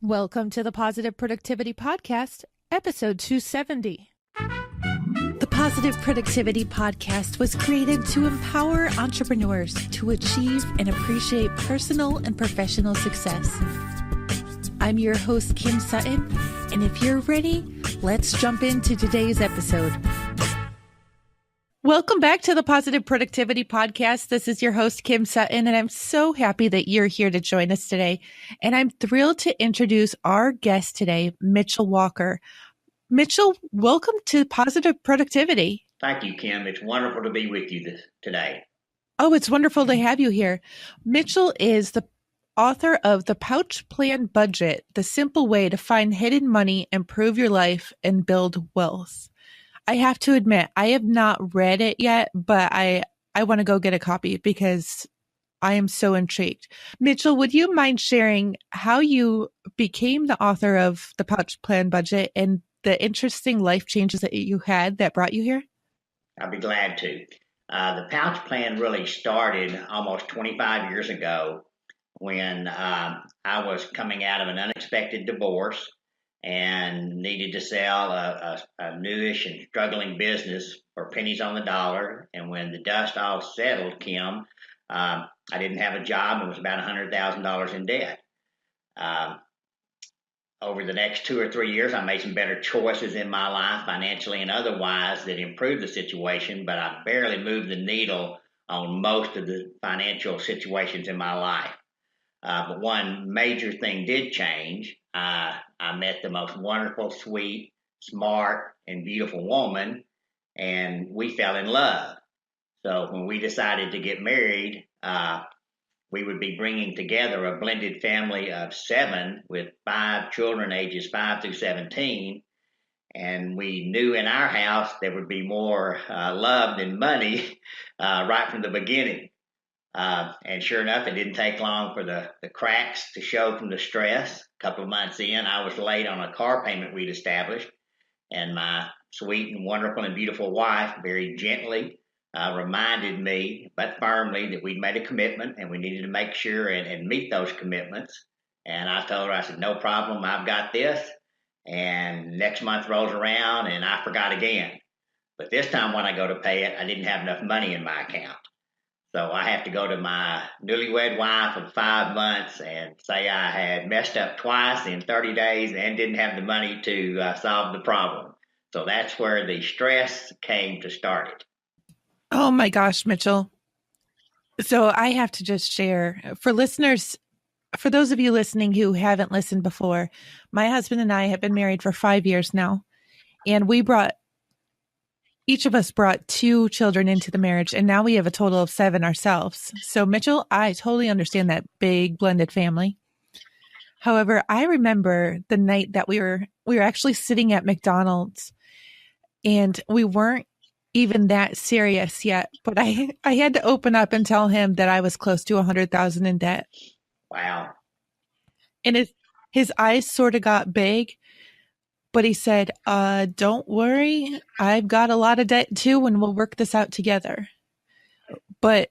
Welcome to the Positive Productivity Podcast, episode 270. The Positive Productivity Podcast was created to empower entrepreneurs to achieve and appreciate personal and professional success. I'm your host, Kim Sutton, and if you're ready, let's jump into today's episode. Welcome back to the Positive Productivity Podcast. This is your host, Kim Sutton, and I'm so happy that you're here to join us today. And I'm thrilled to introduce our guest today, Mitchell Walker. Mitchell, welcome to Positive Productivity. Thank you, Kim. It's wonderful to be with you today. Oh, it's wonderful to have you here. Mitchell is the author of The Pouch Plan Budget, the simple way to find hidden money, improve your life, and build wealth. I have to admit, I have not read it yet, but I want to go get a copy because I am so intrigued. Mitchell, would you mind sharing how you became the author of The Pouch Plan Budget and the interesting life changes that you had that brought you here? I'd be glad to. The Pouch Plan really started almost 25 years ago when I was coming out of an unexpected divorce and needed to sell a newish and struggling business for pennies on the dollar. And when the dust all settled, Kim, I didn't have a job and was about $100,000 in debt. Over the next 2 or 3 years, I made some better choices in my life, financially and otherwise, that improved the situation, but I barely moved the needle on most of the financial situations in my life. But one major thing did change. I met the most wonderful, sweet, smart, and beautiful woman, and we fell in love. So when we decided to get married, we would be bringing together a blended family of 7 with 5 children ages 5 through 17. And we knew in our house there would be more love than money right from the beginning. And sure enough, it didn't take long for the cracks to show from the stress. A couple of months in, I was late on a car payment we'd established, and my sweet and wonderful and beautiful wife very gently reminded me, but firmly, that we'd made a commitment and we needed to make sure and meet those commitments. And I told her, I said, no problem, I've got this. And next month rolls around and I forgot again. But this time when I go to pay it, I didn't have enough money in my account. So I have to go to my newlywed wife of 5 months and say I had messed up twice in 30 days and didn't have the money to solve the problem. So that's where the stress came to start it. Oh my gosh, Mitchell. So I have to just share for listeners, for those of you listening who haven't listened before, my husband and I have been married for 5 years now, and each of us brought 2 children into the marriage, and now we have a total of 7 ourselves. So Mitchell, I totally understand that big blended family. However, I remember the night that we were actually sitting at McDonald's, and we weren't even that serious yet, but I had to open up and tell him that I was close to 100,000 in debt. Wow. And his eyes sort of got big. But he said, don't worry, I've got a lot of debt too, and we'll work this out together. But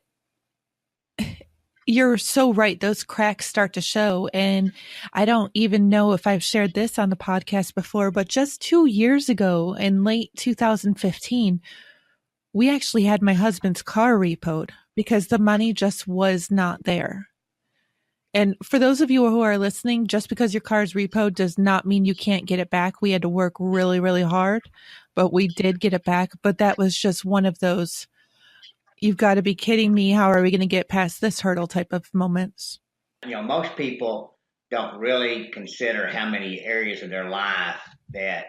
you're so right. Those cracks start to show. And I don't even know if I've shared this on the podcast before, but just 2 years ago in late 2015, we actually had my husband's car repoed because the money just was not there. And for those of you who are listening, just because your car is repoed does not mean you can't get it back. We had to work really, really hard, but we did get it back. But that was just one of those, you've got to be kidding me. How are we going to get past this hurdle type of moments? Most people don't really consider how many areas of their life that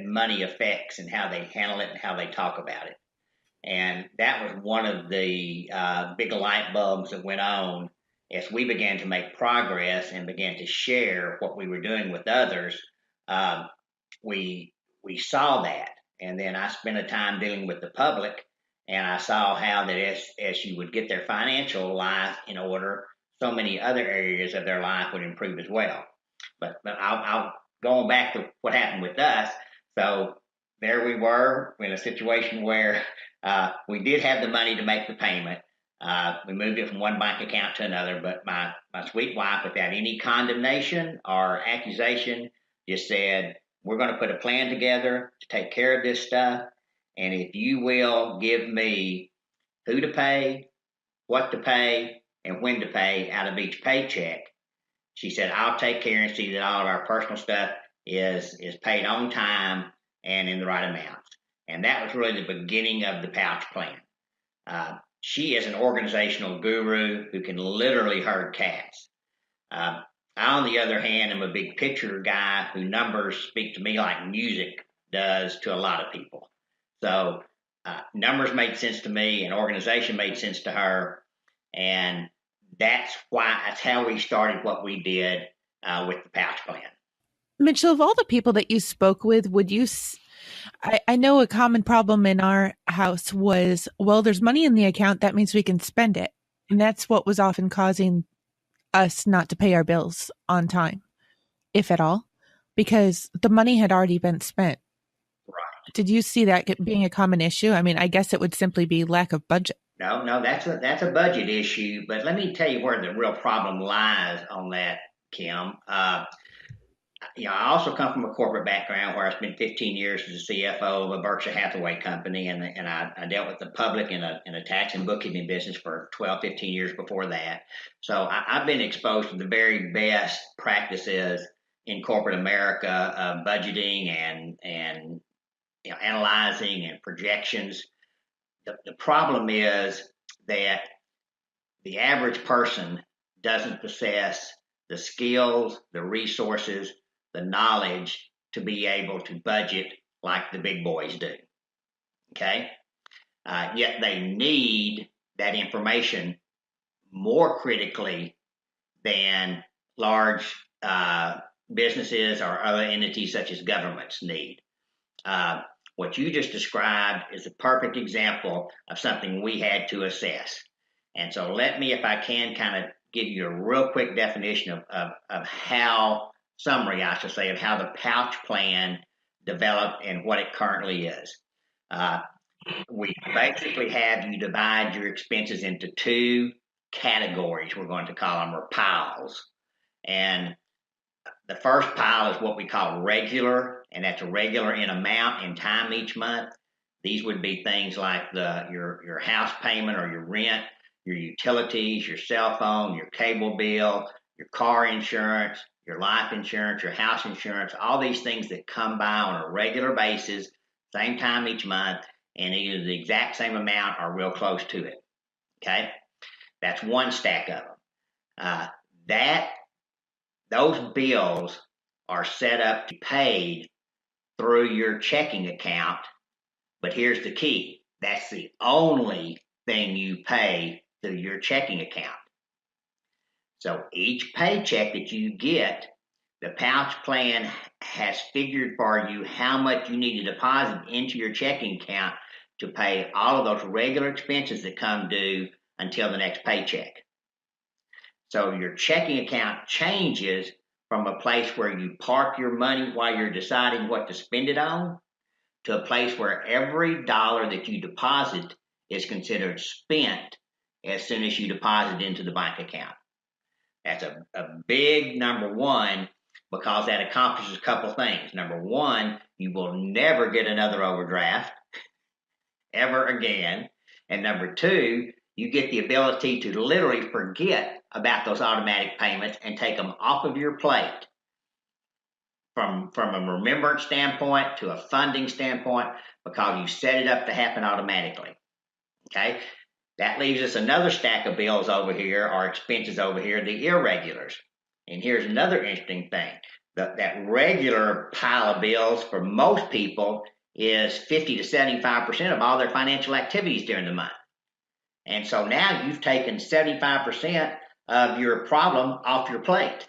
money affects and how they handle it and how they talk about it. And that was one of the big light bulbs that went on as we began to make progress and began to share what we were doing with others. We saw that. And then I spent a time dealing with the public, and I saw how that as you would get their financial life in order, so many other areas of their life would improve as well. But I'll going back to what happened with us. So there we were in a situation where we did have the money to make the payment, We moved it from one bank account to another, but my sweet wife, without any condemnation or accusation, just said, we're going to put a plan together to take care of this stuff. And if you will give me who to pay, what to pay, and when to pay out of each paycheck, she said, I'll take care and see that all of our personal stuff is paid on time and in the right amounts. And that was really the beginning of the pouch plan. She is an organizational guru who can literally herd cats. I, on the other hand, am a big picture guy who numbers speak to me like music does to a lot of people. So numbers made sense to me, and organization made sense to her, and that's how we started what we did with the pouch plan. Mitchell, of all the people that you spoke with, I know a common problem in our house was, well, there's money in the account. That means we can spend it. And that's what was often causing us not to pay our bills on time, if at all, because the money had already been spent. Right. Did you see that being a common issue? I mean, I guess it would simply be lack of budget. No, that's a budget issue. But let me tell you where the real problem lies on that, Kim. I also come from a corporate background where I spent 15 years as a CFO of a Berkshire Hathaway company, and I dealt with the public in a tax and bookkeeping business for 12, 15 years before that. So I've been exposed to the very best practices in corporate America of budgeting and analyzing and projections. The problem is that the average person doesn't possess the skills, the resources, the knowledge to be able to budget like the big boys do. Okay? Yet they need that information more critically than large businesses or other entities such as governments need. What you just described is a perfect example of something we had to assess. And so let me, if I can, kind of give you a real quick definition of how, summary, I should say, of how the pouch plan developed and what it currently is. We basically have you divide your expenses into two categories, we're going to call them, or piles. And the first pile is what we call regular, and that's regular in amount and time each month. These would be things like your house payment or your rent, your utilities, your cell phone, your cable bill, your car insurance, your life insurance, your house insurance, all these things that come by on a regular basis, same time each month, and either the exact same amount or real close to it. Okay? That's one stack of them. Those bills are set up to be paid through your checking account, but here's the key. That's the only thing you pay through your checking account. So each paycheck that you get, the pouch plan has figured for you how much you need to deposit into your checking account to pay all of those regular expenses that come due until the next paycheck. So your checking account changes from a place where you park your money while you're deciding what to spend it on to a place where every dollar that you deposit is considered spent as soon as you deposit into the bank account. That's a big number one, because that accomplishes a couple things. Number one, you will never get another overdraft ever again. And number two, you get the ability to literally forget about those automatic payments and take them off of your plate from a remembrance standpoint to a funding standpoint, because you set it up to happen automatically. Okay? That leaves us another stack of bills over here, or expenses over here, the irregulars. And here's another interesting thing. That regular pile of bills for most people is 50 to 75% of all their financial activities during the month. And so now you've taken 75% of your problem off your plate.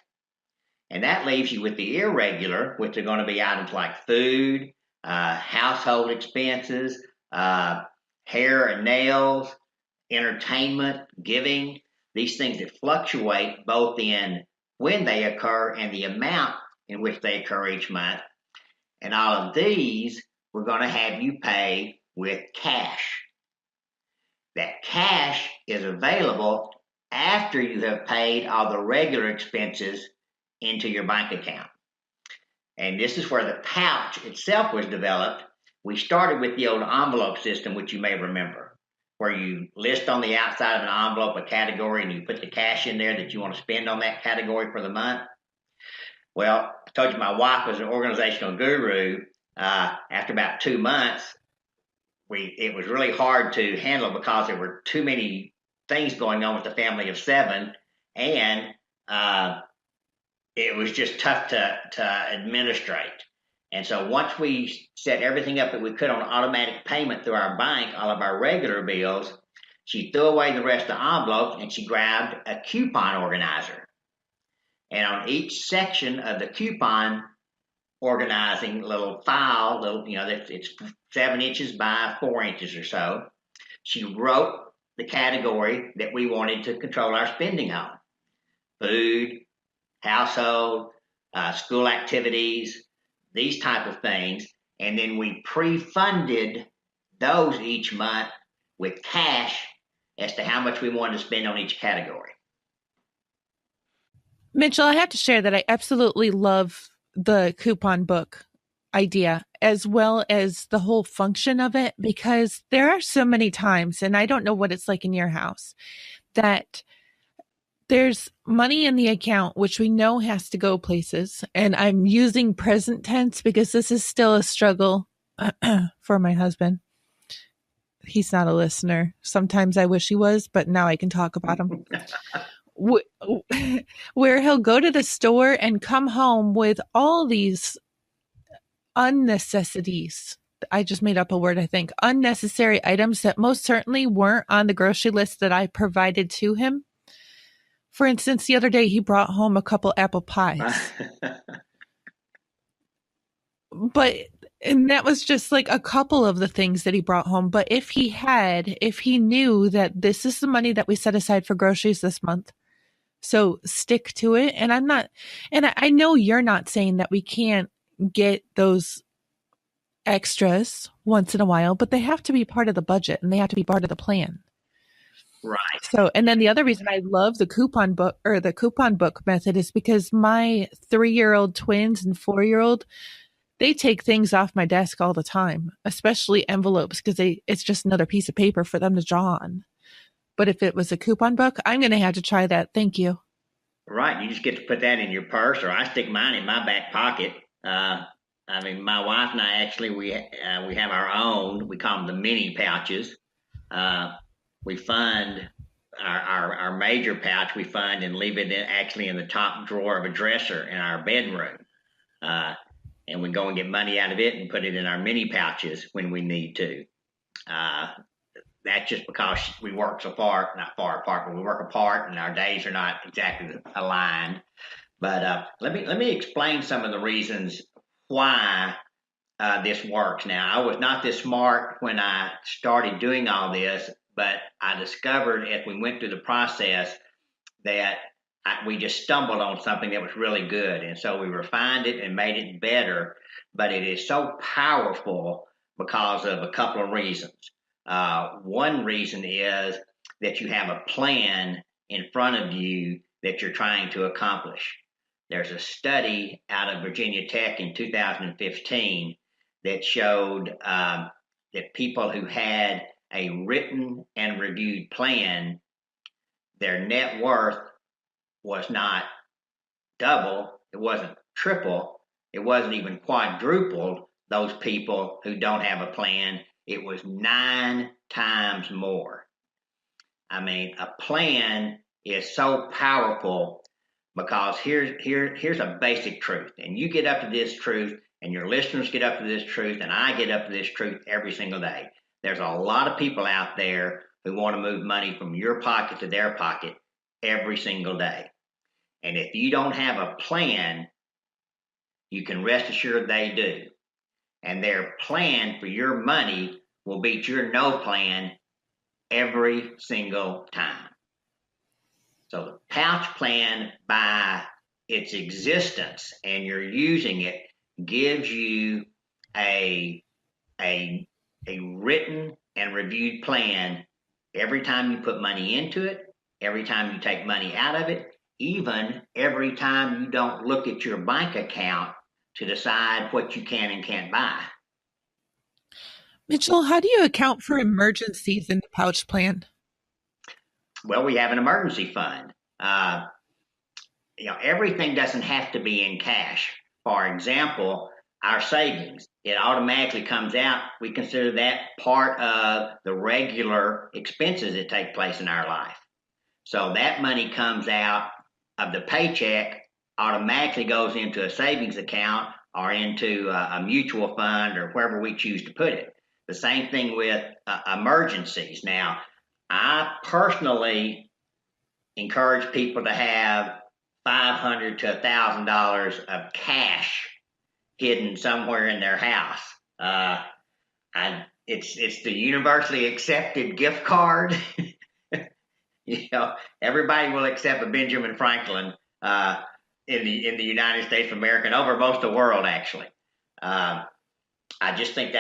And that leaves you with the irregular, which are going to be items like food, household expenses, hair and nails, entertainment, giving, these things that fluctuate both in when they occur and the amount in which they occur each month. And all of these, we're going to have you pay with cash. that cash is available after you have paid all the regular expenses into your bank account. And this is where the pouch itself was developed. We started with the old envelope system, which you may remember, where you list on the outside of an envelope a category and you put the cash in there that you want to spend on that category for the month. Well, I told you my wife was an organizational guru. After about 2 months, it was really hard to handle because there were too many things going on with the family of 7, and it was just tough to administrate. And so once we set everything up that we could on automatic payment through our bank, all of our regular bills, she threw away the rest of the envelopes and she grabbed a coupon organizer. And on each section of the coupon organizing little file, it's 7 inches by 4 inches or so, she wrote the category that we wanted to control our spending on: food, household, school activities, these type of things. And then we pre-funded those each month with cash as to how much we wanted to spend on each category. Mitchell, I have to share that I absolutely love the coupon book idea, as well as the whole function of it, because there are so many times, and I don't know what it's like in your house, that there's money in the account, which we know has to go places. And I'm using present tense because this is still a struggle for my husband. He's not a listener. Sometimes I wish he was, but now I can talk about him. Where he'll go to the store and come home with all these unnecessities. I just made up a word, I think. Unnecessary items that most certainly weren't on the grocery list that I provided to him. For instance, the other day he brought home a couple apple pies. And that was just like a couple of the things that he brought home. But if he knew that this is the money that we set aside for groceries this month, so stick to it. And I know you're not saying that we can't get those extras once in a while, but they have to be part of the budget and they have to be part of the plan. Right. So, and then the other reason I love the coupon book method is because my 3-year-old twins and 4-year-old, they take things off my desk all the time, especially envelopes, because it's just another piece of paper for them to draw on. But if it was a coupon book, I'm going to have to try that. Thank you. Right. You just get to put that in your purse, or I stick mine in my back pocket. My wife and I actually, we have our own, we call them the mini pouches. We fund our major pouch, we fund and leave it actually in the top drawer of a dresser in our bedroom. And we go and get money out of it and put it in our mini pouches when we need to. That's just because we work not far apart, but we work apart and our days are not exactly aligned. But let me explain some of the reasons why this works. Now, I was not this smart when I started doing all this, but I discovered as we went through the process that we just stumbled on something that was really good. And so we refined it and made it better. But it is so powerful because of a couple of reasons. One reason is that you have a plan in front of you that you're trying to accomplish. There's a study out of Virginia Tech in 2015 that showed that people who had a written and reviewed plan, their net worth was not double, it wasn't triple, it wasn't even quadrupled. Those people who don't have a plan, it was 9 times more. I mean, a plan is so powerful because here's a basic truth, and you get up to this truth, and your listeners get up to this truth, and I get up to this truth every single day. There's a lot of people out there who want to move money from your pocket to their pocket every single day. And if you don't have a plan, you can rest assured they do. And their plan for your money will beat your no plan every single time. So the pouch plan, by its existence and you're using it, gives you a written and reviewed plan Every time you put money into it, every time you take money out of it, even every time you don't look at your bank account to decide what you can and can't buy. Mitchell, how do you account for emergencies in the pouch plan? Well, we have an emergency fund. Uh, everything doesn't have to be in cash. For example, our savings, it automatically comes out. We consider that part of the regular expenses that take place in our life. So that money comes out of the paycheck, automatically goes into a savings account or into a mutual fund or wherever we choose to put it. The same thing with emergencies. Now, I personally encourage people to have $500 to $1,000 of cash hidden somewhere in their house. It's the universally accepted gift card. Everybody will accept a Benjamin Franklin in the United States of America and over most of the world. Actually, I just think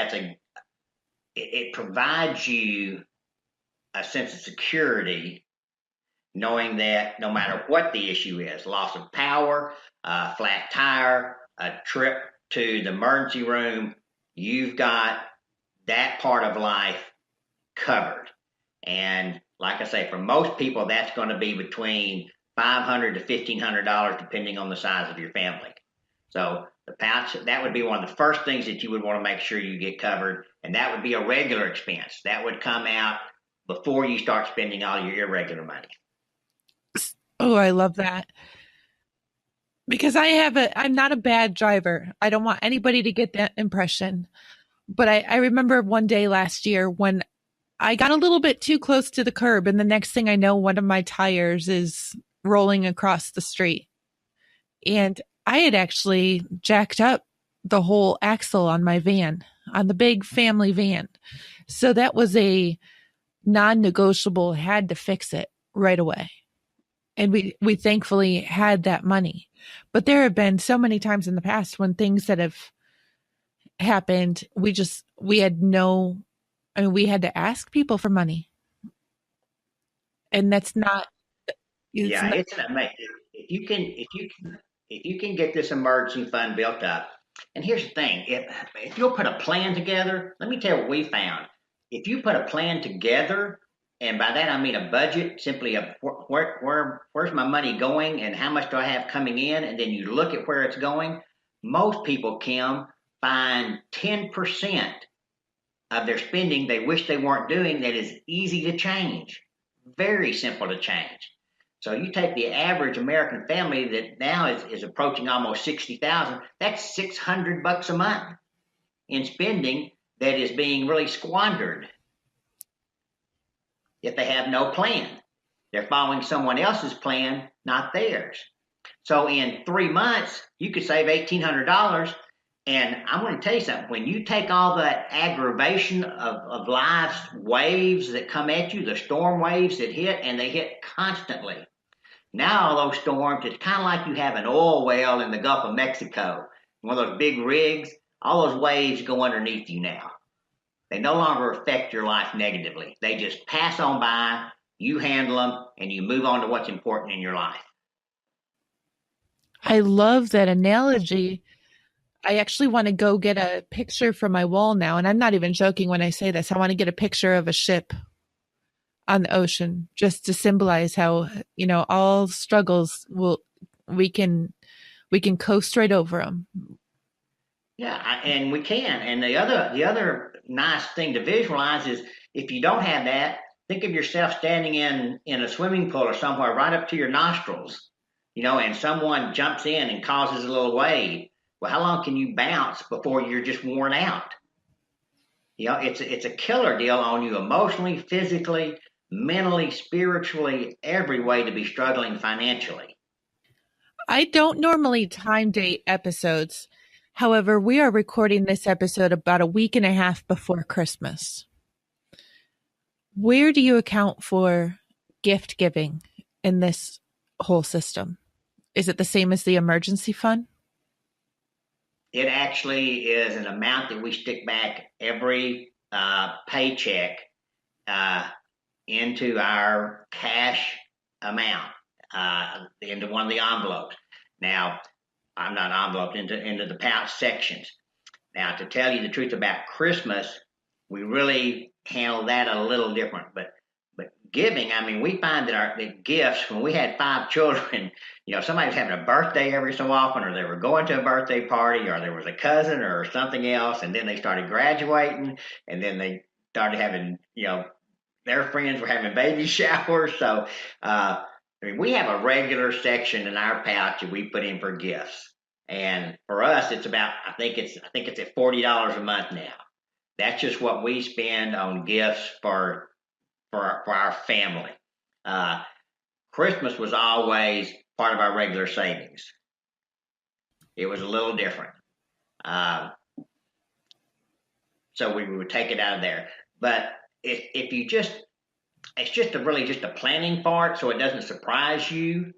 it provides you a sense of security, knowing that no matter what the issue is, loss of power, flat tire, a trip to the emergency room, you've got that part of life covered. And like I say, for most people, that's going to be between $500 to $1,500, depending on the size of your family. So the pouch, that would be one of the first things that you would want to make sure you get covered. And that would be a regular expense. That would come out before you start spending all your irregular money. Oh, I love that. Because I'm not a bad driver. I don't want anybody to get that impression. But I remember one day last year when I got a little bit too close to the curb, and the next thing I know, one of my tires is rolling across the street. And I had actually jacked up the whole axle on my van, on the big family van. So that was a non negotiable, had to fix it right away. And we thankfully had that money. But there have been so many times in the past when things that have happened, we had no, I mean, we had to ask people for money. And It's an amazing. If you can get this emergency fund built up, and here's the thing: if you'll put a plan together, let me tell you what we found. If you put a plan together, and by that I mean a budget, simply of where's my money going and how much do I have coming in, and then you look at where it's going. Most people, Kim, find 10% of their spending they wish they weren't doing that is easy to change, very simple to change. So you take the average American family that now is approaching almost 60,000. That's $600 a month in spending that is being really squandered if they have no plan. They're following someone else's plan, not theirs. So in 3 months, you could save $1,800. And I'm going to tell you something. When you take all that aggravation of life's waves that come at you, the storm waves that hit, and they hit constantly. Now all those storms, it's kind of like you have an oil well in the Gulf of Mexico, one of those big rigs. All those waves go underneath you now. They no longer affect your life negatively. They just pass on by, you handle them, and you move on to what's important in your life. I love that analogy. I actually want to go get a picture from my wall now. And I'm not even joking when I say this. I want to get a picture of a ship on the ocean just to symbolize how, all struggles we can, we can coast right over them. Yeah, and we can. And the other nice thing to visualize is if you don't have that, think of yourself standing in a swimming pool or somewhere right up to your nostrils, and someone jumps in and causes a little wave. Well, how long can you bounce before you're just worn out? It's a killer deal on you emotionally, physically, mentally, spiritually, every way to be struggling financially. I don't normally time date episodes. However, we are recording this episode about a week and a half before Christmas. Where do you account for gift giving in this whole system? Is it the same as the emergency fund? It actually is an amount that we stick back every paycheck. Uh, into our cash amount, into one of the envelopes. Now, I'm not enveloped into the pouch sections. Now, to tell you the truth about Christmas, we really handle that a little different. But giving, I mean, we find that the gifts, when we had 5 children, somebody was having a birthday every so often, or they were going to a birthday party, or there was a cousin or something else, and then they started graduating, and then they started having, their friends were having baby showers. So, we have a regular section in our pouch that we put in for gifts. And for us, it's about, I think it's at $40 a month now. That's just what we spend on gifts for our family. Christmas was always part of our regular savings. It was a little different. So we would take it out of there. But if you it's just a planning part, so it doesn't surprise you.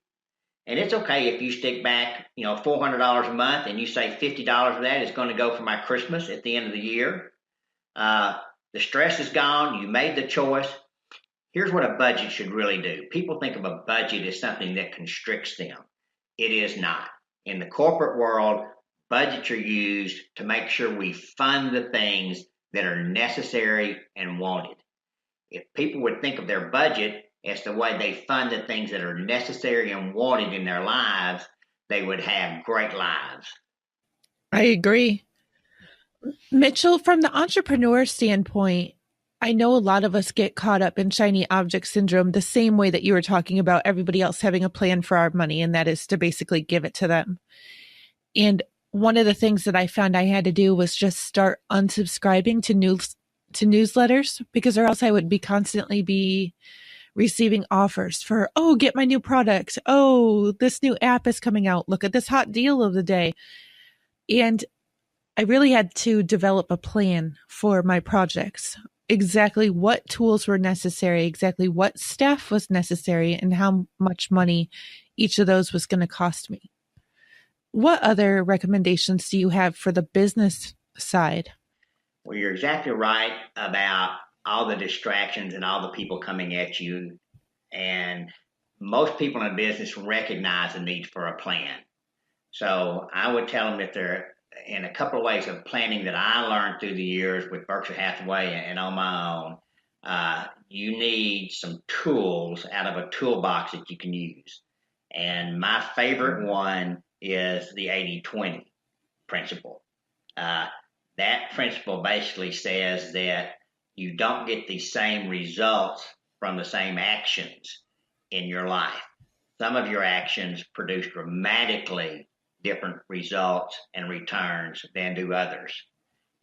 And it's okay if you stick back, $400 a month, and you say $50 of that is going to go for my Christmas at the end of the year. The stress is gone. You made the choice. Here's what a budget should really do. People think of a budget as something that constricts them. It is not. In the corporate world, budgets are used to make sure we fund the things that are necessary and wanted. If people would think of their budget as the way they fund the things that are necessary and wanted in their lives, they would have great lives. I agree. Mitchell, from the entrepreneur standpoint, I know a lot of us get caught up in shiny object syndrome the same way that you were talking about everybody else having a plan for our money, and that is to basically give it to them. And one of the things that I found I had to do was just start unsubscribing to newsletters, because or else I would constantly be receiving offers for, oh, get my new products. Oh, this new app is coming out. Look at this hot deal of the day. And I really had to develop a plan for my projects, exactly what tools were necessary, exactly what staff was necessary, and how much money each of those was going to cost me. What other recommendations do you have for the business side? Well, you're exactly right about all the distractions and all the people coming at you. And most people in business recognize the need for a plan. So I would tell them that they're in a couple of ways of planning that I learned through the years with Berkshire Hathaway and on my own. You need some tools out of a toolbox that you can use. And my favorite one is the 80-20 principle. That principle basically says that you don't get the same results from the same actions in your life. Some of your actions produce dramatically different results and returns than do others.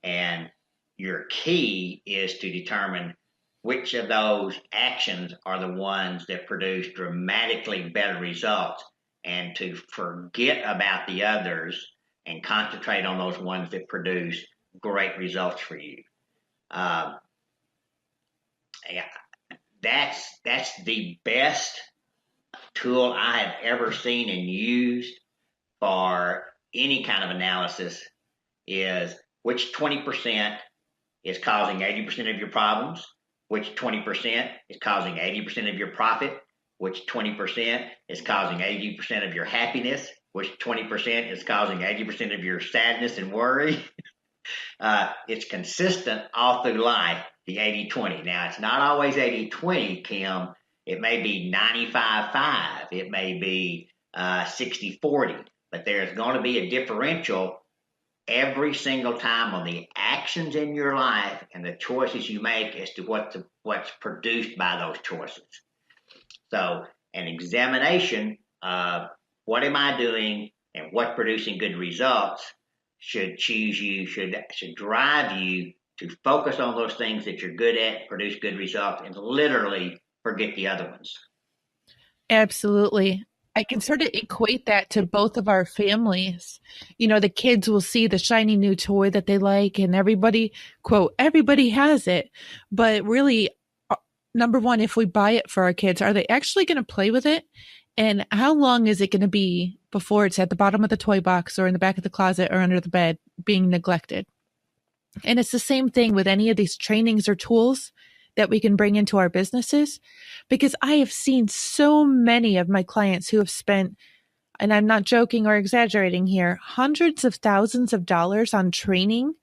And your key is to determine which of those actions are the ones that produce dramatically better results, and to forget about the others and concentrate on those ones that produce great results for you. That's the best tool I have ever seen and used for any kind of analysis, is which 20% is causing 80% of your problems, which 20% is causing 80% of your profit, which 20% is causing 80% of your happiness, which 20% is causing 80% of your sadness and worry. It's consistent all through life, the 80-20. Now, it's not always 80-20, Kim. It may be 95-5. It may be 60-40. But there's going to be a differential every single time on the actions in your life and the choices you make as to what's produced by those choices. So an examination of what am I doing and what's producing good results should drive you to focus on those things that you're good at, produce good results, and literally forget the other ones. Absolutely. I can sort of equate that to both of our families. The kids will see the shiny new toy that they like, and everybody, quote, everybody has it. But really, number one, if we buy it for our kids, are they actually going to play with it? And how long is it going to be before it's at the bottom of the toy box or in the back of the closet or under the bed being neglected? And it's the same thing with any of these trainings or tools. that we can bring into our businesses, because I have seen so many of my clients who have spent, and I'm not joking or exaggerating here, hundreds of thousands of dollars on training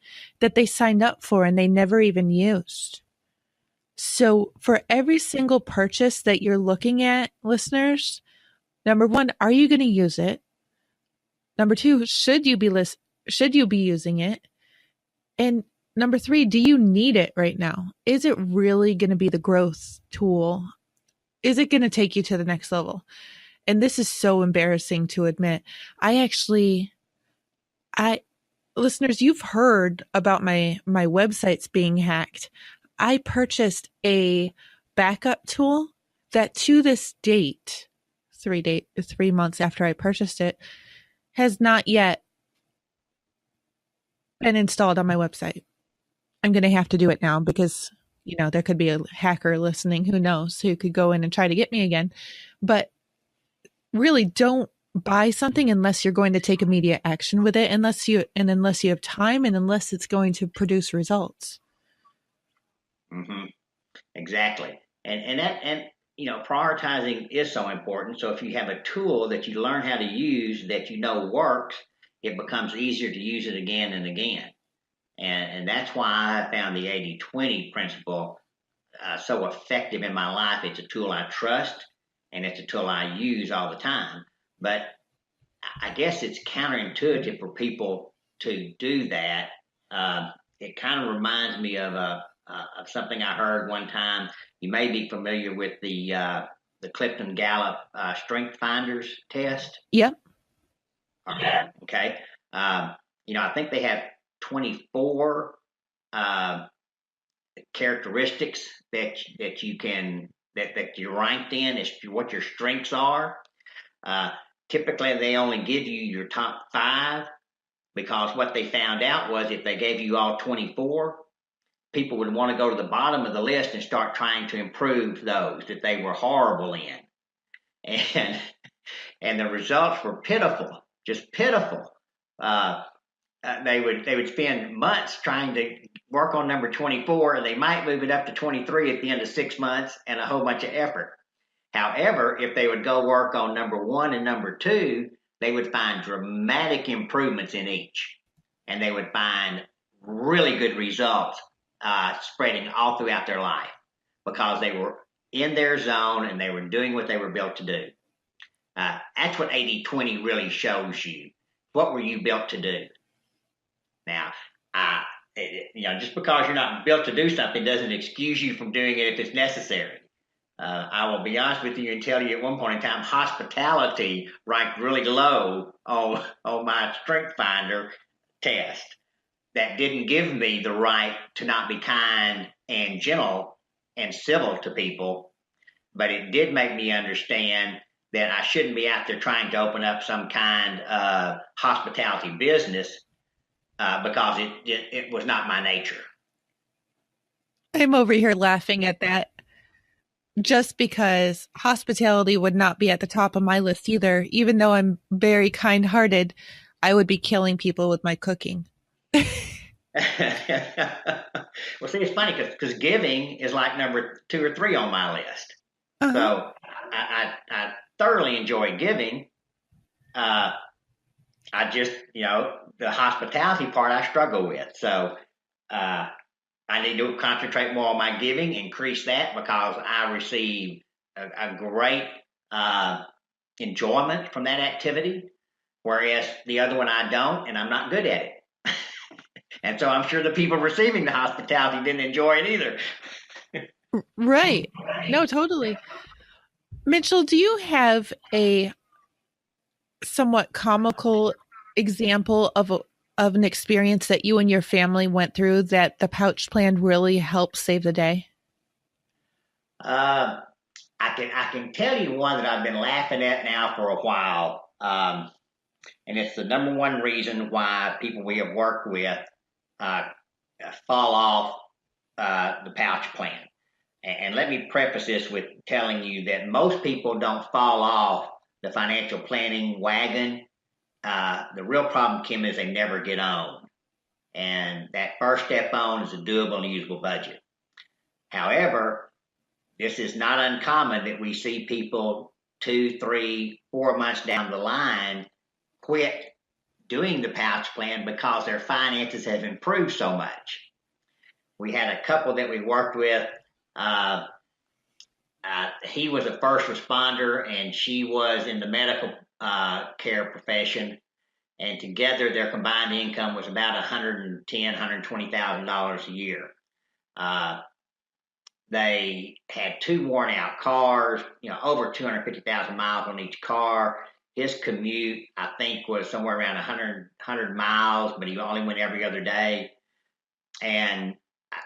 that they signed up for and they never even used. So for every single purchase that you're looking at, listeners, number one, are you going to use it? Number two, should you be using it? And number three, do you need it right now? Is it really going to be the growth tool? Is it going to take you to the next level? And this is so embarrassing to admit. Listeners, you've heard about my websites being hacked. I purchased a backup tool that to this date, 3 months after I purchased it, has not yet been installed on my website. I'm going to have to do it now because, there could be a hacker listening, who knows, who could go in and try to get me again. But really, don't buy something unless you're going to take immediate action with it, unless you have time, and unless it's going to produce results. Mm-hmm. Exactly. And prioritizing is so important. So if you have a tool that you learn how to use that works, it becomes easier to use it again and again. And that's why I found the 80-20 principle so effective in my life. It's a tool I trust, and it's a tool I use all the time. But I guess it's counterintuitive for people to do that. It kind of reminds me of something I heard one time. You may be familiar with the Clifton Gallup Strength Finders test. Yep. Okay. I think they have 24 characteristics that you're ranked in as to what your strengths are. Typically, they only give you your top 5, because what they found out was if they gave you all 24, people would want to go to the bottom of the list and start trying to improve those that they were horrible in. And the results were pitiful, just pitiful. They would spend months trying to work on number 24, and they might move it up to 23 at the end of 6 months, and a whole bunch of effort. However, if they would go work on number 1 and number 2, they would find dramatic improvements in each, and they would find really good results spreading all throughout their life, because they were in their zone and they were doing what they were built to do. That's what 80-20 really shows you. What were you built to do? Now, just because you're not built to do something doesn't excuse you from doing it if it's necessary. I will be honest with you and tell you, at one point in time, hospitality ranked really low on my Strength Finder test. That didn't give me the right to not be kind and gentle and civil to people, but it did make me understand that I shouldn't be out there trying to open up some kind of hospitality business because it was not my nature. I'm over here laughing at that, just because hospitality would not be at the top of my list either. Even though I'm very kind-hearted, I would be killing people with my cooking. Well, see, it's funny because giving is like number 2 or 3 on my list. Uh-huh. So I thoroughly enjoy giving. I just, the hospitality part I struggle with. So I need to concentrate more on my giving, increase that, because I receive a great enjoyment from that activity, whereas the other one I don't, and I'm not good at it. And so I'm sure the people receiving the hospitality didn't enjoy it either. Right. No, totally. Mitchell, do you have a somewhat comical example of an experience that you and your family went through that the pouch plan really helped save the day? I can tell you one that I've been laughing at now for a while, and it's the number one reason why people we have worked with fall off the pouch plan. And let me preface this with telling you that most people don't fall off the financial planning wagon. The real problem, Kim, is they never get on. And that first step on is a doable and usable budget. However, this is not uncommon that we see people 2, 3, 4 months down the line quit doing the pouch plan because their finances have improved so much. We had a couple that we worked with. He was a first responder and she was in the medical care profession. And together their combined income was about $110,000, $120,000 a year. They had 2 worn out cars, over 250,000 miles on each car. His commute, I think, was somewhere around 100 miles, but he only went every other day. And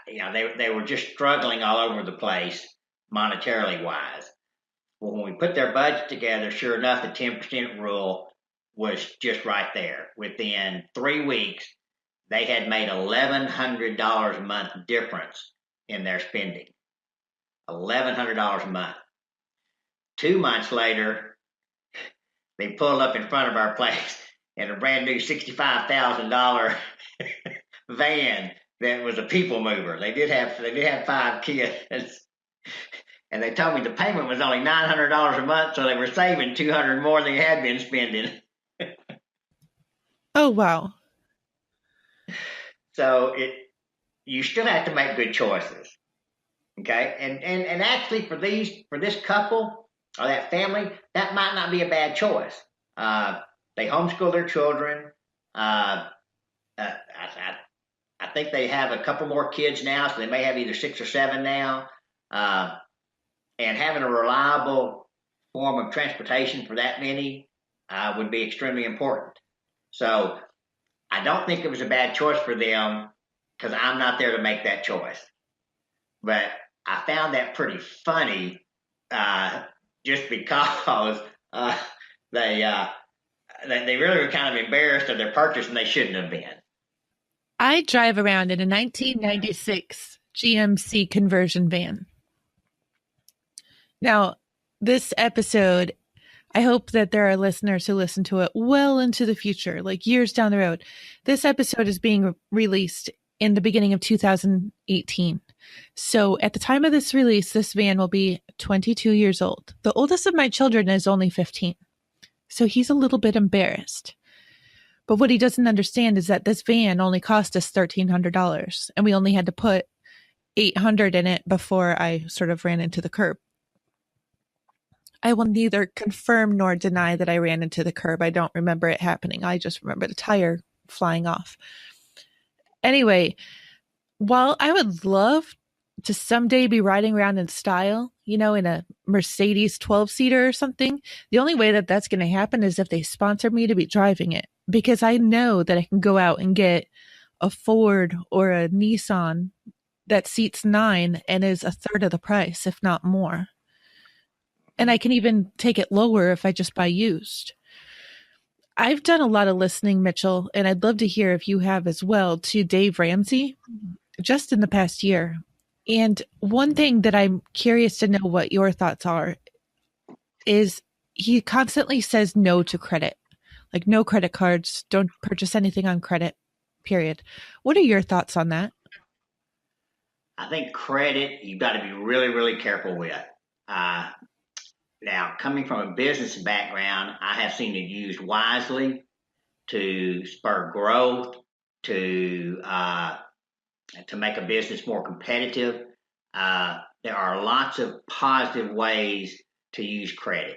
they were just struggling all over the place, monetarily wise. Well, when we put their budget together, sure enough, the 10% rule was just right there. Within 3 weeks, they had made $1,100 a month difference in their spending. $1,100 a month. 2 months later, they pulled up in front of our place in a brand new $65,000 van that was a people mover. They did have 5 kids, and they told me the payment was only $900 a month, so they were saving $200 more than they had been spending. Oh, wow. So you still have to make good choices. Okay. And actually for this couple or that family, that might not be a bad choice. They homeschool their children. I think they have a couple more kids now, so they may have either 6 or 7 now. And having a reliable form of transportation for that many would be extremely important. So I don't think it was a bad choice for them because I'm not there to make that choice. But I found that pretty funny just because they really were kind of embarrassed of their purchase and they shouldn't have been. I drive around in a 1996 GMC conversion van. Now, this episode, I hope that there are listeners who listen to it well into the future, like years down the road. This episode is being released in the beginning of 2018. So at the time of this release, this van will be 22 years old. The oldest of my children is only 15. So he's a little bit embarrassed. But what he doesn't understand is that this van only cost us $1,300 and we only had to put $800 in it before I sort of ran into the curb. I will neither confirm nor deny that I ran into the curb. I don't remember it happening. I just remember the tire flying off. Anyway, while I would love to someday be riding around in style, in a Mercedes 12-seater or something, the only way that that's going to happen is if they sponsor me to be driving it, because I know that I can go out and get a Ford or a Nissan that seats 9 and is a third of the price, if not more. And I can even take it lower if I just buy used. I've done a lot of listening, Mitchell, and I'd love to hear if you have as well, to Dave Ramsey, just in the past year. And one thing that I'm curious to know what your thoughts are is he constantly says no to credit, like no credit cards, don't purchase anything on credit, period. What are your thoughts on that? I think credit, you've got to be really, really careful with. Now, coming from a business background, I have seen it used wisely to spur growth, to make a business more competitive. There are lots of positive ways to use credit,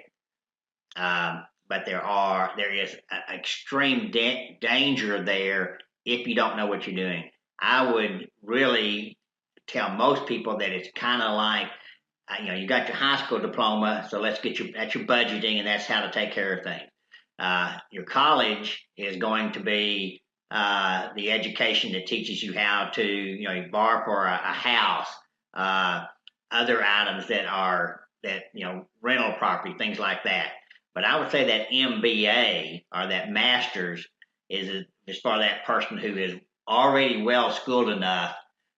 but there is extreme danger there if you don't know what you're doing. I would really tell most people that it's kind of like, you got your high school diploma, so that's your budgeting, and that's how to take care of things. Your college is going to be the education that teaches you how to, borrow for a house, other items that rental property, things like that. But I would say that MBA or that master's is for that person who is already well schooled enough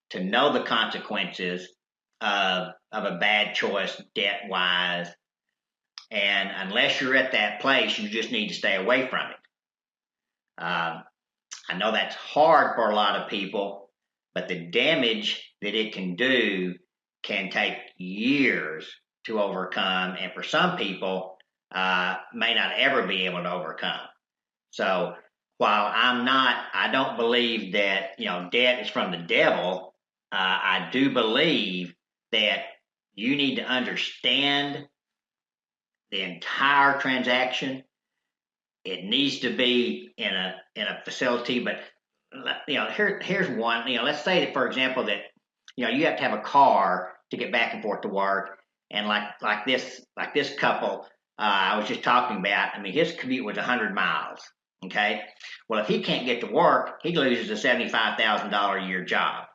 to know the consequences of a bad choice debt wise. And unless you're at that place, you just need to stay away from it. I know that's hard for a lot of people, but the damage that it can do can take years to overcome, and for some people, may not ever be able to overcome. So while I don't believe that debt is from the devil. I do believe that you need to understand the entire transaction. It needs to be in a facility, but here's one. Let's say that, for example, that you have to have a car to get back and forth to work, and like this couple I was just talking about. I mean, his commute was 100 miles. Okay, well, if he can't get to work, he loses a $75,000 a year job.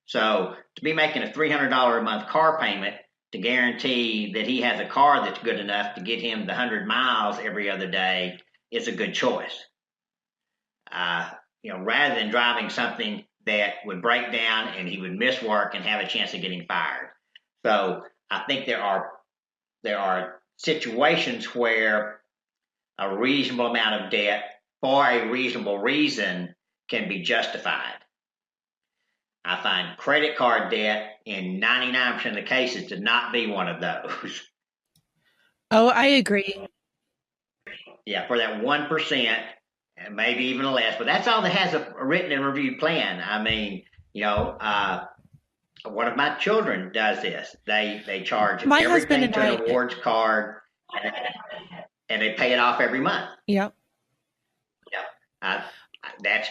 So to be making a $300 a month car payment to guarantee that he has a car that's good enough to get him the 100 miles every other day is a good choice. Rather than driving something that would break down and he would miss work and have a chance of getting fired. So I think there are situations where a reasonable amount of debt for a reasonable reason can be justified. I find credit card debt in 99% of the cases to not be one of those. Oh, I agree. Yeah, for that 1%, and maybe even less, but that's all that has a written and reviewed plan. I mean, one of my children does this. They charge My husband everything and to an I, awards card, and they pay it off every month. yeah. Uh, that's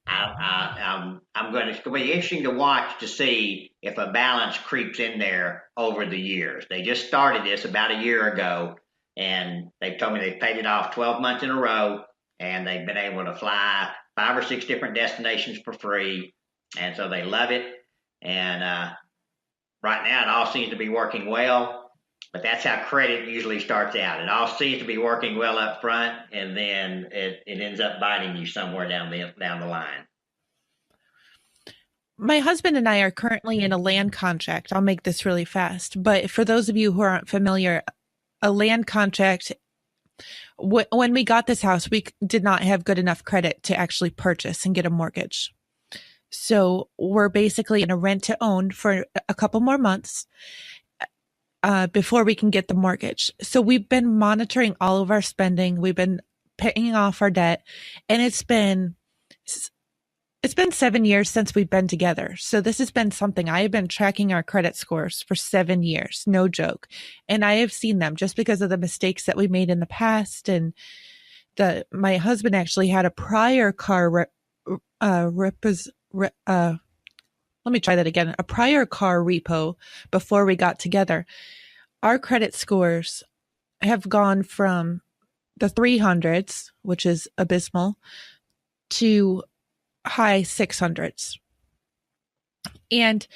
I'm going to. It's going to be interesting to watch to see if a balance creeps in there over the years. They just started this about a year ago, and they've told me they've paid it off 12 months in a row, and they've been able to fly 5 or 6 different destinations for free, and so they love it. And right now, it all seems to be working well. But that's how credit usually starts out. It all seems to be working well up front, and then it ends up biting you somewhere down the line. My husband and I are currently in a land contract. I'll make this really fast. But for those of you who aren't familiar, a land contract, when we got this house, we did not have good enough credit to actually purchase and get a mortgage. So we're basically in a rent to own for a couple more months before we can get the mortgage. So we've been monitoring all of our spending. We've been paying off our debt, and it's been 7 years since we've been together. So this has been something I have been tracking our credit scores for 7 years, no joke. And I have seen them just because of the mistakes that we made in the past. And my husband actually had a prior car let me try that again. A prior car repo before we got together. Our credit scores have gone from the 300s, which is abysmal, to high 600s. And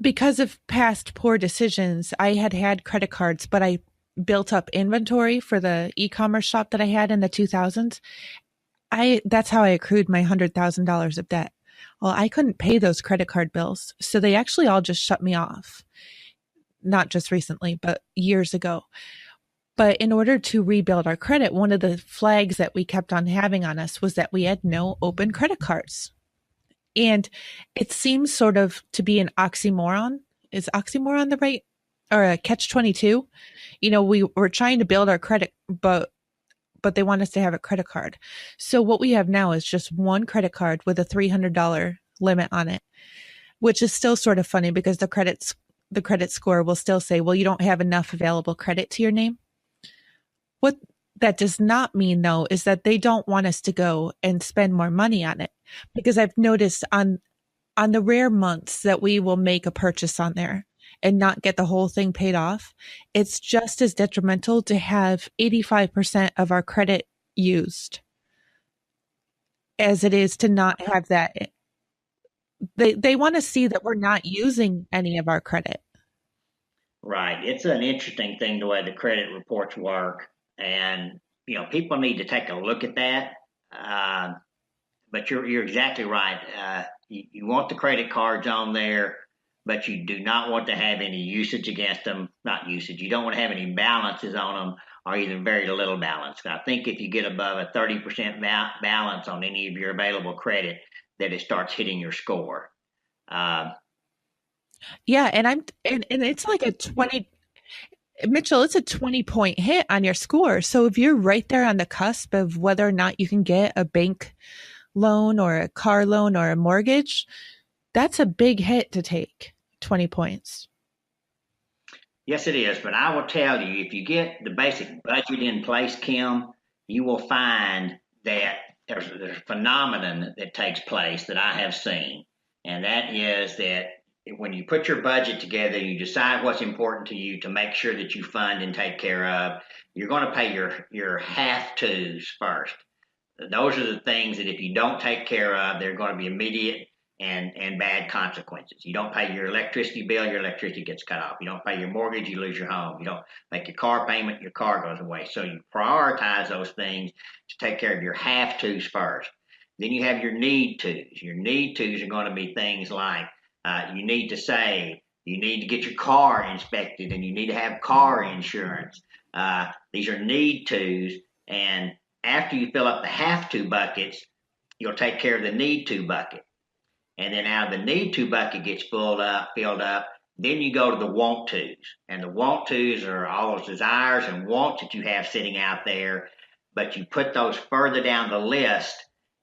because of past poor decisions, I had credit cards, but I built up inventory for the e-commerce shop that I had in the 2000s. That's how I accrued my $100,000 of debt. Well, I couldn't pay those credit card bills. So they actually all just shut me off. Not just recently, but years ago. But in order to rebuild our credit, one of the flags that we kept on having on us was that we had no open credit cards. And it seems sort of to be an oxymoron. Is oxymoron the right, or a catch-22? We were trying to build our credit, but they want us to have a credit card. So what we have now is just one credit card with a $300 limit on it, which is still sort of funny because the credit score will still say, well, you don't have enough available credit to your name. What that does not mean, though, is that they don't want us to go and spend more money on it, because I've noticed on the rare months that we will make a purchase on there and not get the whole thing paid off, it's just as detrimental to have 85% of our credit used as it is to not have that. They want to see that we're not using any of our credit. Right. It's an interesting thing the way the credit reports work. And, people need to take a look at that. But you're exactly right. You want the credit cards on there, but you do not want to have any usage against them. Not usage. You don't want to have any balances on them, or even very little balance. I think if you get above a 30% balance on any of your available credit, that it starts hitting your score. Yeah, and it's like a 20 Mitchell, it's a 20-point hit on your score. So if you're right there on the cusp of whether or not you can get a bank loan or a car loan or a mortgage, that's a big hit to take. 20 points. Yes, it is. But I will tell you, if you get the basic budget in place, Kim, you will find that there's a phenomenon that takes place that I have seen. And that is that when you put your budget together, you decide what's important to you to make sure that you fund and take care of, you're going to pay your have tos first. Those are the things that if you don't take care of, they're going to be immediate and bad consequences. You don't pay your electricity bill, your electricity gets cut off. You don't pay your mortgage, you lose your home. You don't make your car payment, your car goes away. So you prioritize those things to take care of your have tos first. Then you have your need tos. Your need tos are going to be things like you need to save, you need to get your car inspected, and you need to have car insurance. These are need tos, and after you fill up the have to buckets, you'll take care of the need to bucket. And then out of the need to bucket gets filled up, then you go to the want tos. And the want tos are all those desires and wants that you have sitting out there, but you put those further down the list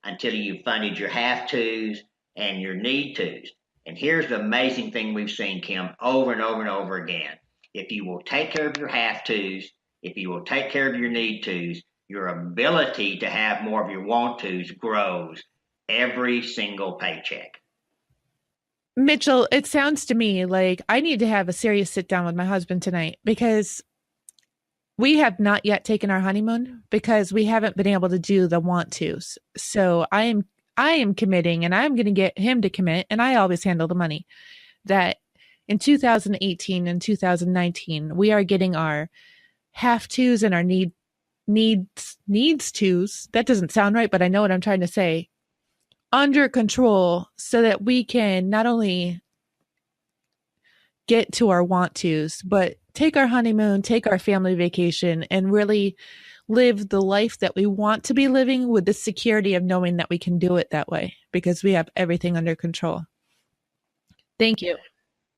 until you've funded your have tos and your need tos. And here's the amazing thing we've seen, Kim, over and over and over again. If you will take care of your have tos, if you will take care of your need tos, your ability to have more of your want tos grows every single paycheck. Mitchell, it sounds to me like I need to have a serious sit down with my husband tonight because we have not yet taken our honeymoon because we haven't been able to do the want tos. So I am committing and I'm going to get him to commit, and I always handle the money, that in 2018 and 2019 we are getting our have tos and our needs tos. That doesn't sound right, but I know what I'm trying to say, under control so that we can not only get to our want tos, but take our honeymoon, take our family vacation, and really live the life that we want to be living with the security of knowing that we can do it that way because we have everything under control. Thank you.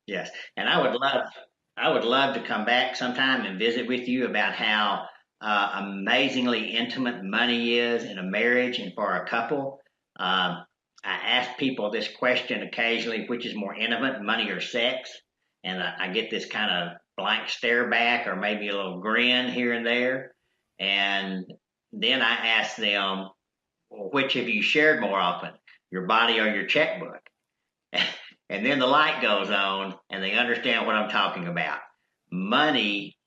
Yes, and I would love to come back sometime and visit with you about how amazingly intimate money is in a marriage and for a couple. I ask people this question occasionally, which is more intimate, money or sex? And I get this kind of blank stare back or maybe a little grin here and there. And then I ask them, well, which have you shared more often, your body or your checkbook? And then the light goes on and they understand what I'm talking about. Money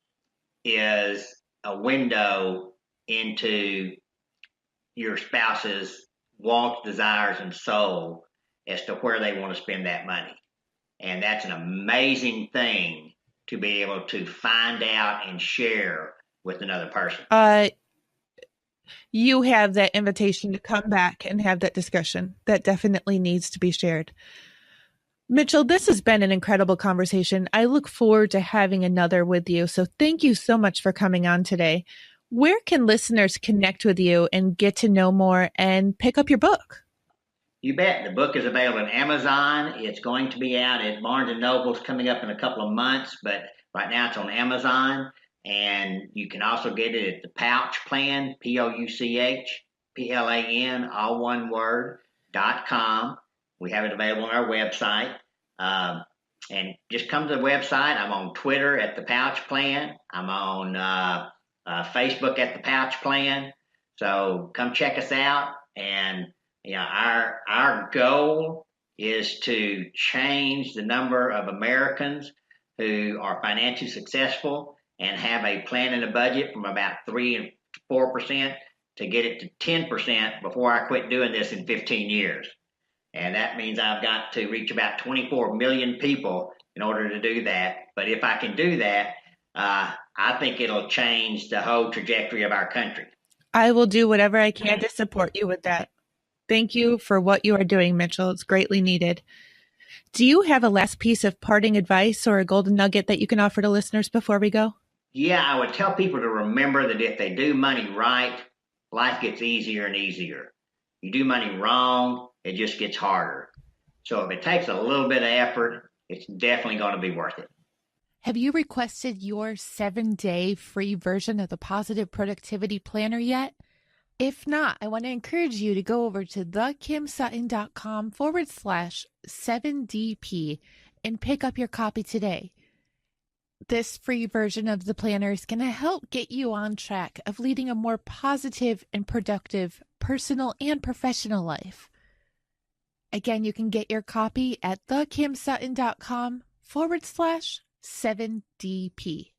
is a window into your spouse's wants, desires, and soul as to where they want to spend that money. And that's an amazing thing to be able to find out and share with another person. You have that invitation to come back and have that discussion. That definitely needs to be shared. Mitchell, this has been an incredible conversation. I look forward to having another with you. So thank you so much for coming on today. Where can listeners connect with you and get to know more and pick up your book? You bet. The book is available on Amazon. It's going to be out at Barnes and Noble's coming up in a couple of months, but right now it's on Amazon. And you can also get it at the Pouch Plan, POUCH, all one word, .com. We have it available on our website. And just come to the website. I'm on Twitter at the Pouch Plan. I'm on Facebook at the Pouch Plan. So come check us out. And our goal is to change the number of Americans who are financially successful and have a plan and a budget from about 3 and 4% to get it to 10% before I quit doing this in 15 years. And that means I've got to reach about 24 million people in order to do that. But if I can do that, I think it'll change the whole trajectory of our country. I will do whatever I can to support you with that. Thank you for what you are doing, Mitchell. It's greatly needed. Do you have a last piece of parting advice or a golden nugget that you can offer to listeners before we go? Yeah, I would tell people to remember that if they do money right, life gets easier and easier. You do money wrong, it just gets harder. So if it takes a little bit of effort, it's definitely going to be worth it. Have you requested your 7-day free version of the Positive Productivity Planner yet? If not, I want to encourage you to go over to thekimsutton.com/7DP and pick up your copy today. This free version of the planner is going to help get you on track of leading a more positive and productive personal and professional life. Again, you can get your copy at thekimsutton.com/7DP.